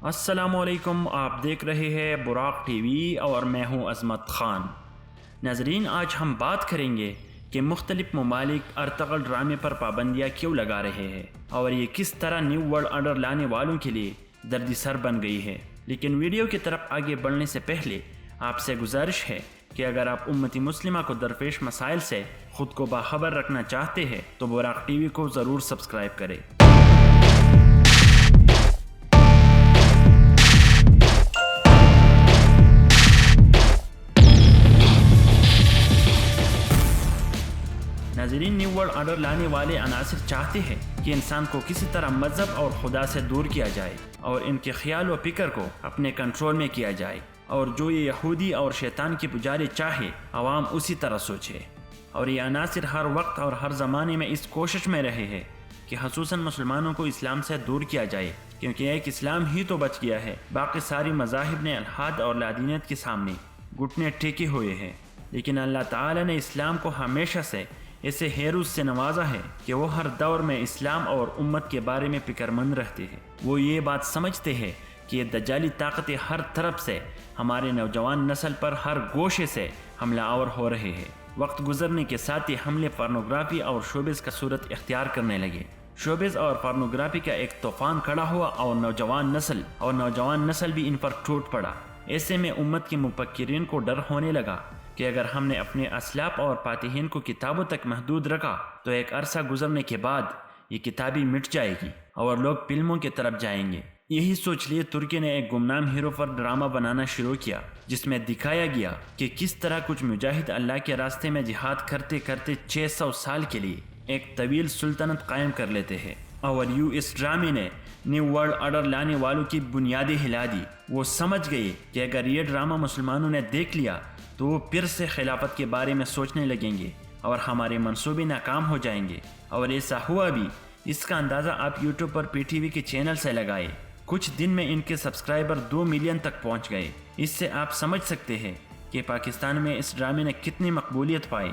السلام علیکم، آپ دیکھ رہے ہیں براق ٹی وی اور میں ہوں عظمت خان۔ ناظرین، آج ہم بات کریں گے کہ مختلف ممالک ارطغرل ڈرامے پر پابندیاں کیوں لگا رہے ہیں اور یہ کس طرح نیو ورلڈ آرڈر لانے والوں کے لیے دردی سر بن گئی ہے۔ لیکن ویڈیو کی طرف آگے بڑھنے سے پہلے آپ سے گزارش ہے کہ اگر آپ امتی مسلمہ کو درپیش مسائل سے خود کو باخبر رکھنا چاہتے ہیں تو براق ٹی وی کو ضرور سبسکرائب کریں۔ ناظرین، نیو ورلڈ آرڈر لانے والے عناصر چاہتے ہیں کہ انسان کو کسی طرح مذہب اور خدا سے دور کیا جائے اور ان کے خیال و فکر کو اپنے کنٹرول میں کیا جائے، اور جو یہ یہودی اور شیطان کی پجاری چاہے عوام اسی طرح سوچے۔ اور یہ عناصر ہر وقت اور ہر زمانے میں اس کوشش میں رہے ہیں کہ خصوصاً مسلمانوں کو اسلام سے دور کیا جائے، کیونکہ ایک اسلام ہی تو بچ گیا ہے، باقی ساری مذاہب نے الحاد اور لادینیت کے سامنے گھٹنے ٹیکے ہوئے ہیں۔ لیکن اللہ تعالی نے اسلام کو ہمیشہ سے ایسے ہیروز سے نوازا ہے کہ وہ ہر دور میں اسلام اور امت کے بارے میں فکر مند رہتے ہیں۔ وہ یہ بات سمجھتے ہیں کہ یہ دجالی طاقتیں ہر طرف سے ہمارے نوجوان نسل پر ہر گوشے سے حملہ آور ہو رہے ہیں۔ وقت گزرنے کے ساتھ یہ حملے پورنوگرافی اور شوبز کا صورت اختیار کرنے لگے۔ شوبز اور پورنوگرافی کا ایک طوفان کھڑا ہوا اور نوجوان نسل بھی ان پر ٹوٹ پڑا۔ ایسے میں امت کے مفکرین کو ڈر ہونے لگا کہ اگر ہم نے اپنے اسلاف اور فاتحین کو کتابوں تک محدود رکھا تو ایک عرصہ گزرنے کے بعد یہ کتابی مٹ جائے گی اور لوگ فلموں کی طرف جائیں گے۔ یہی سوچ لیے ترکی نے ایک گمنام ہیرو پر ڈرامہ بنانا شروع کیا، جس میں دکھایا گیا کہ کس طرح کچھ مجاہد اللہ کے راستے میں جہاد کرتے کرتے 600 سال کے لیے ایک طویل سلطنت قائم کر لیتے ہیں۔ اور اس ڈرامے نے نیو ورلڈ آرڈر لانے والوں کی بنیادیں ہلا دی۔ وہ سمجھ گئے کہ اگر یہ ڈرامہ مسلمانوں نے دیکھ لیا تو وہ پھر سے خلافت کے بارے میں سوچنے لگیں گے اور ہمارے منصوبے ناکام ہو جائیں گے۔ اور ایسا ہوا بھی۔ اس کا اندازہ آپ یوٹیوب پر پی ٹی وی کے چینل سے لگائے، کچھ دن میں ان کے سبسکرائبر 2 ملین تک پہنچ گئے۔ اس سے آپ سمجھ سکتے ہیں کہ پاکستان میں اس ڈرامے نے کتنی مقبولیت پائی،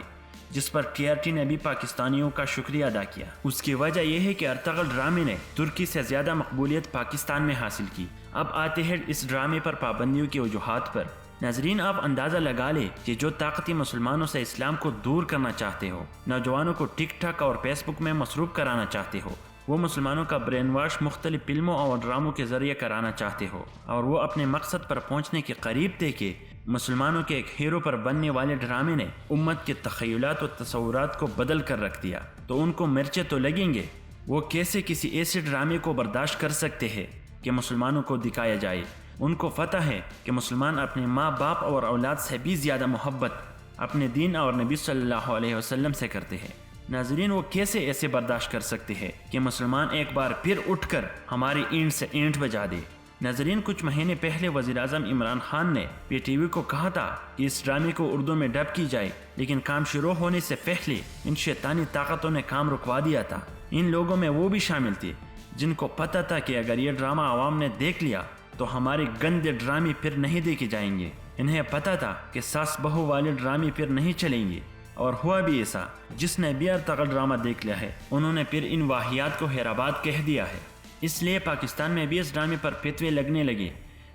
جس پر ٹی آر ٹی نے بھی پاکستانیوں کا شکریہ ادا کیا۔ اس کی وجہ یہ ہے کہ ارطغرل ڈرامے نے ترکی سے زیادہ مقبولیت پاکستان میں حاصل کی۔ اب آتے ہیں اس ڈرامے پر پابندیوں کی وجوہات پر۔ ناظرین، آپ اندازہ لگا لیں کہ جو طاقتی مسلمانوں سے اسلام کو دور کرنا چاہتے ہو، نوجوانوں کو ٹک ٹاک اور فیس بک میں مصروف کرانا چاہتے ہو، وہ مسلمانوں کا برین واش مختلف فلموں اور ڈراموں کے ذریعے کرانا چاہتے ہو، اور وہ اپنے مقصد پر پہنچنے کے قریب تھے کہ مسلمانوں کے ایک ہیرو پر بننے والے ڈرامے نے امت کے تخیلات و تصورات کو بدل کر رکھ دیا، تو ان کو مرچیں تو لگیں گے۔ وہ کیسے کسی ایسے ڈرامے کو برداشت کر سکتے ہیں کہ مسلمانوں کو دکھایا جائے؟ ان کو پتہ ہے کہ مسلمان اپنے ماں باپ اور اولاد سے بھی زیادہ محبت اپنے دین اور نبی صلی اللہ علیہ وسلم سے کرتے ہیں۔ ناظرین، وہ کیسے ایسے برداشت کر سکتے ہیں کہ مسلمان ایک بار پھر اٹھ کر ہماری اینٹ سے اینٹ بجا دے؟ ناظرین، کچھ مہینے پہلے وزیر اعظم عمران خان نے پی ٹی وی کو کہا تھا کہ اس ڈرامے کو اردو میں ڈب کی جائے، لیکن کام شروع ہونے سے پہلے ان شیطانی طاقتوں نے کام رکوا دیا تھا۔ ان لوگوں میں وہ بھی شامل تھے جن کو پتہ تھا کہ اگر یہ ڈرامہ عوام نے دیکھ لیا تو ہمارے گندے ڈرامے پھر نہیں دیکھے جائیں گے۔ انہیں پتہ تھا کہ ساس بہو والے ڈرامے پھر نہیں چلیں گے، اور ہوا بھی ایسا۔ جس نے بھی ارطغرل ڈرامہ دیکھ لیا ہے، انہوں نے پھر ان واہیات کو حیرآباد کہہ دیا ہے۔ اس لیے پاکستان میں بھی اس ڈرامے پر فتوے لگنے لگے،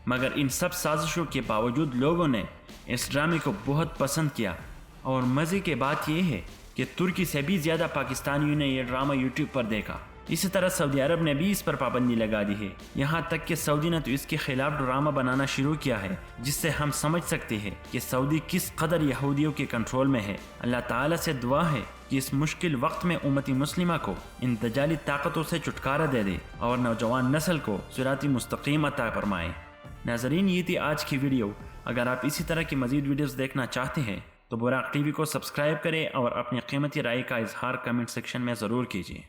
مگر ان سب سازشوں کے باوجود لوگوں نے اس ڈرامے کو بہت پسند کیا۔ اور مزے کی بات یہ ہے کہ ترکی سے بھی زیادہ پاکستانیوں نے یہ ڈرامہ یوٹیوب پر دیکھا۔ اسی طرح سعودی عرب نے بھی اس پر پابندی لگا دی ہے، یہاں تک کہ سعودی نے تو اس کے خلاف ڈرامہ بنانا شروع کیا ہے، جس سے ہم سمجھ سکتے ہیں کہ سعودی کس قدر یہودیوں کے کنٹرول میں ہے۔ اللہ تعالیٰ سے دعا ہے کہ اس مشکل وقت میں امتی مسلمہ کو ان دجالی طاقتوں سے چھٹکارا دے دے اور نوجوان نسل کو صراط مستقیم عطا فرمائے۔ ناظرین، یہ تھی آج کی ویڈیو۔ اگر آپ اسی طرح کی مزید ویڈیوز دیکھنا چاہتے ہیں تو براق ٹی وی کو سبسکرائب کریں اور اپنی قیمتی رائے کا اظہار کمنٹ سیکشن میں ضرور کیجیے۔